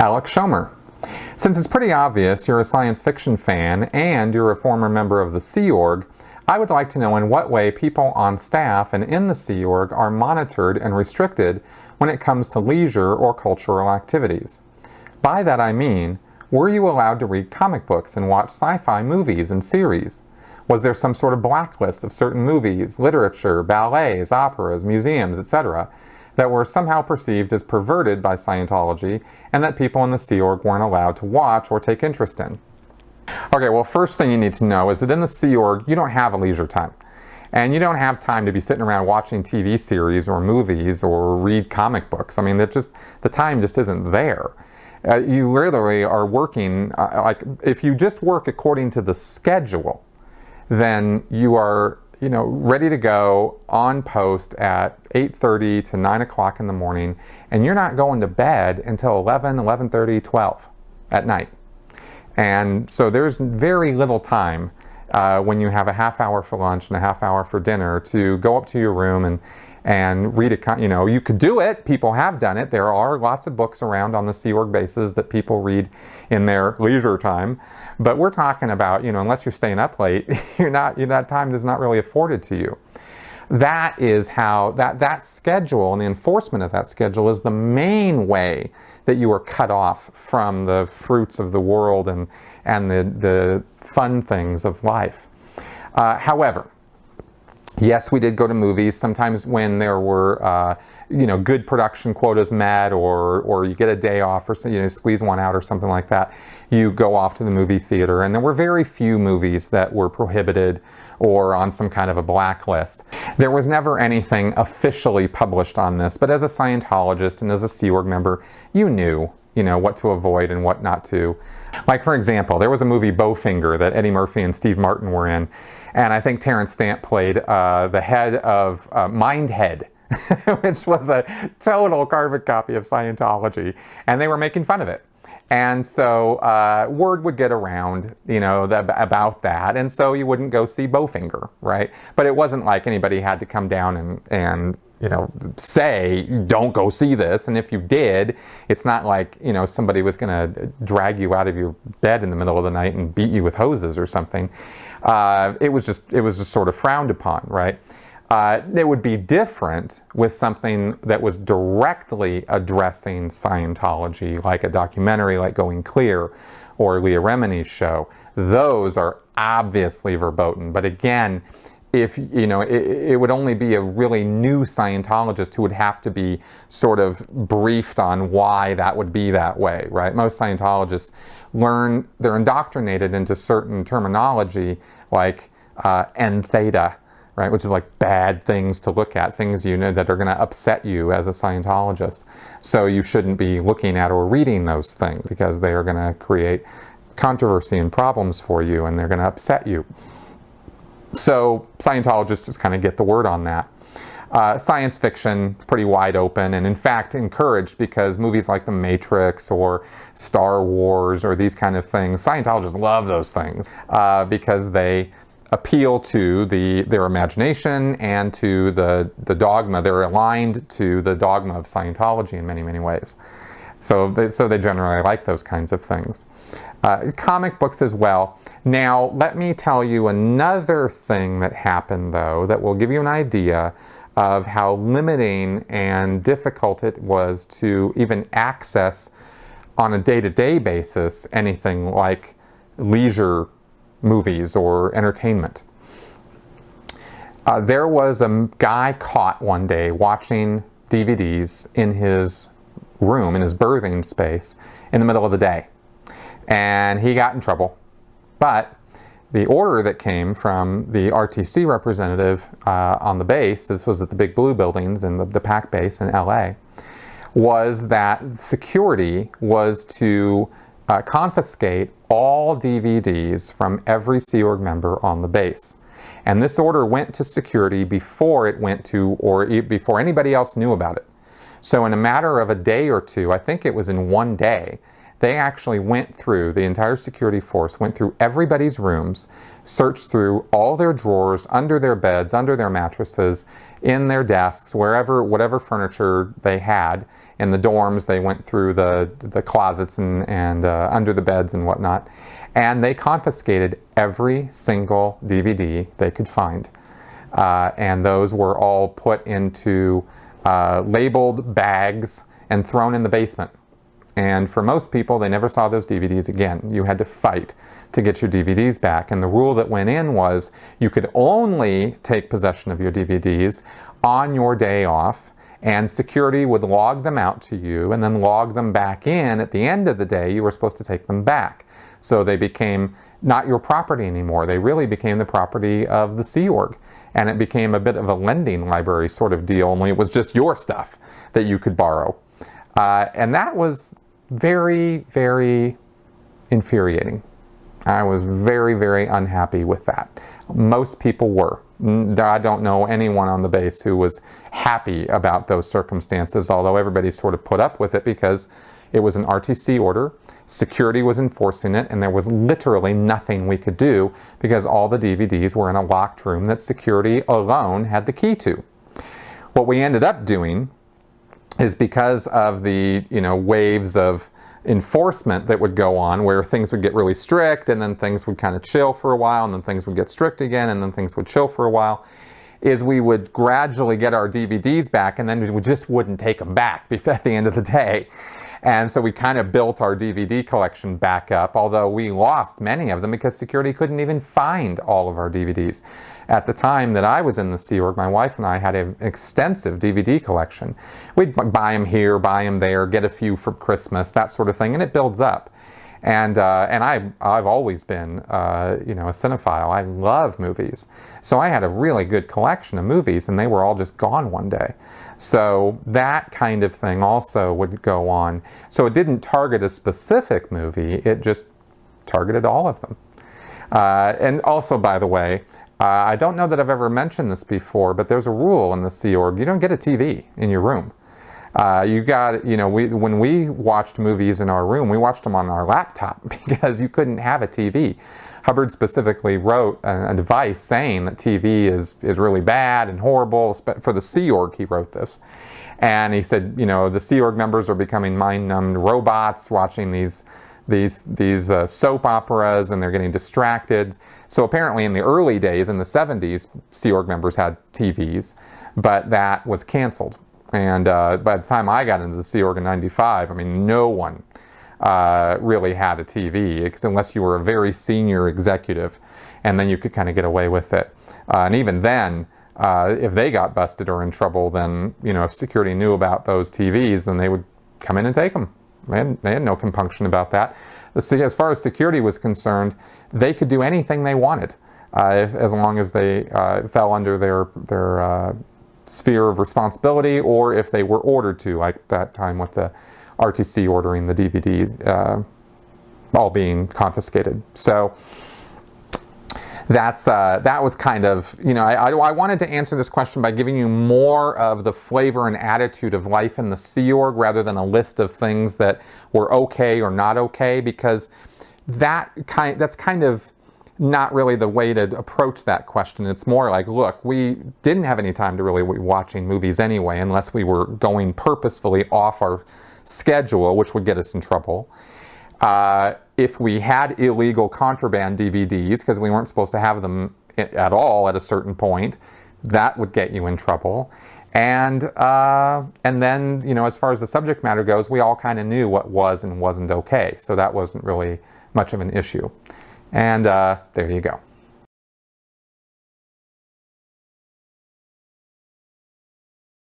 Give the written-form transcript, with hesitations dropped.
Alex Schomer. Since it's pretty obvious you're a science fiction fan and you're a former member of the Sea Org, I would like to know in what way people on staff and in the Sea Org are monitored and restricted when it comes to leisure or cultural activities. By that I mean, were you allowed to read comic books and watch sci-fi movies and series? Was there some sort of blacklist of certain movies, literature, ballets, operas, museums, etc., that were somehow perceived as perverted by Scientology and that people in the Sea Org weren't allowed to watch or take interest in? Okay, well, first thing you need to know is that in the Sea Org, you don't have a leisure time. And you don't have time to be sitting around watching TV series or movies or read comic books. I mean, the time just isn't there. You literally are working, like, if you just work according to the schedule, then you are, ready to go on post at 8:30 to 9 o'clock in the morning, and you're not going to bed until 11:30, 12 at night. And so there's very little time when you have a half hour for lunch and a half hour for dinner to go up to your room and read you could do it. People have done it. There are lots of books around on the Sea Org bases that people read in their leisure time. But we're talking about, unless you're staying up late, that time is not really afforded to you. That is how, that schedule and the enforcement of that schedule is the main way that you are cut off from the fruits of the world and the fun things of life. However, yes, we did go to movies. Sometimes when there were, good production quotas met, or you get a day off, or squeeze one out or something like that, you go off to the movie theater. And there were very few movies that were prohibited or on some kind of a blacklist. There was never anything officially published on this, but as a Scientologist and as a Sea Org member, you knew, what to avoid and what not to. Like, for example, there was a movie Bowfinger that Eddie Murphy and Steve Martin were in. And I think Terrence Stamp played the head of Mindhead, which was a total carbon copy of Scientology. And they were making fun of it. And so word would get around, about that. And so you wouldn't go see Bowfinger, right? But it wasn't like anybody had to come down and say, don't go see this. And if you did, it's not like, somebody was going to drag you out of your bed in the middle of the night and beat you with hoses or something. It was just sort of frowned upon, right? It would be different with something that was directly addressing Scientology, like a documentary like Going Clear or Leah Remini's show. Those are obviously verboten. But again, if it would only be a really new Scientologist who would have to be sort of briefed on why that would be that way, right? Most Scientologists they're indoctrinated into certain terminology like N theta, right? Which is like bad things to look at, things that are going to upset you as a Scientologist. So you shouldn't be looking at or reading those things because they are going to create controversy and problems for you, and they're going to upset you. So Scientologists just kind of get the word on that. Science fiction, pretty wide open, and in fact encouraged, because movies like The Matrix or Star Wars or these kind of things, Scientologists love those things because they appeal to their imagination and to the dogma. They're aligned to the dogma of Scientology in many, many ways. So they generally like those kinds of things. Comic books as well. Now, let me tell you another thing that happened, though, that will give you an idea of how limiting and difficult it was to even access on a day-to-day basis anything like leisure movies or entertainment. There was a guy caught one day watching DVDs in his room, in his berthing space, in the middle of the day. And he got in trouble. But the order that came from the RTC representative on the base, this was at the Big Blue buildings in the PAC base in LA, was that security was to confiscate all DVDs from every Sea Org member on the base. And this order went to security before it went to, or before anybody else knew about it. So in a matter of a day or two, I think it was in one day, they actually went through, the entire security force went through everybody's rooms, searched through all their drawers, under their beds, under their mattresses, in their desks, whatever furniture they had. In the dorms, they went through the closets and under the beds and whatnot, and they confiscated every single DVD they could find. And those were all put into labeled bags and thrown in the basement. And for most people, they never saw those DVDs again. You had to fight to get your DVDs back. And the rule that went in was you could only take possession of your DVDs on your day off, and security would log them out to you and then log them back in. At the end of the day, you were supposed to take them back. So they became not your property anymore. They really became the property of the Sea Org. And it became a bit of a lending library sort of deal, only it was just your stuff that you could borrow. And that was very, very infuriating. I was very, very unhappy with that. Most people were. I don't know anyone on the base who was happy about those circumstances, although everybody sort of put up with it because it was an RTC order, security was enforcing it, and there was literally nothing we could do because all the DVDs were in a locked room that security alone had the key to. What we ended up doing is, because of the waves of enforcement that would go on, where things would get really strict and then things would kind of chill for a while and then things would get strict again and then things would chill for a while, is we would gradually get our DVDs back and then we just wouldn't take them back at the end of the day. And so we kind of built our DVD collection back up, although we lost many of them because security couldn't even find all of our DVDs. At the time that I was in the Sea Org, my wife and I had an extensive DVD collection. We'd buy them here, buy them there, get a few for Christmas, that sort of thing, and it builds up. And I've always been a cinephile. I love movies. So I had a really good collection of movies, and they were all just gone one day. So that kind of thing also would go on. So it didn't target a specific movie, it just targeted all of them. And also, by the way, I don't know that I've ever mentioned this before, but there's a rule in the Sea Org: you don't get a TV in your room. When we watched movies in our room, we watched them on our laptop because you couldn't have a TV. Hubbard specifically wrote a device saying that TV is really bad and horrible. For the Sea Org, he wrote this. And he said, the Sea Org members are becoming mind-numbed robots watching these soap operas, and they're getting distracted. So apparently in the early days, in the 70s, Sea Org members had TVs, but that was canceled. And by the time I got into the Sea Org in '95, I mean, no one really had a TV, unless you were a very senior executive, and then you could kind of get away with it. And even then, if they got busted or in trouble, then, if security knew about those TVs, then they would come in and take them. They had no compunction about that. As far as security was concerned, they could do anything they wanted, as long as they fell under their sphere of responsibility, or if they were ordered to, like that time with the RTC ordering the DVDs all being confiscated. So that was kind of, I wanted to answer this question by giving you more of the flavor and attitude of life in the Sea Org rather than a list of things that were okay or not okay, because that's kind of not really the way to approach that question. It's more like, look, we didn't have any time to really be watching movies anyway, unless we were going purposefully off our schedule, which would get us in trouble. If we had illegal contraband DVDs, because we weren't supposed to have them at all at a certain point, that would get you in trouble. And then, as far as the subject matter goes, we all kind of knew what was and wasn't okay. So that wasn't really much of an issue. And there you go.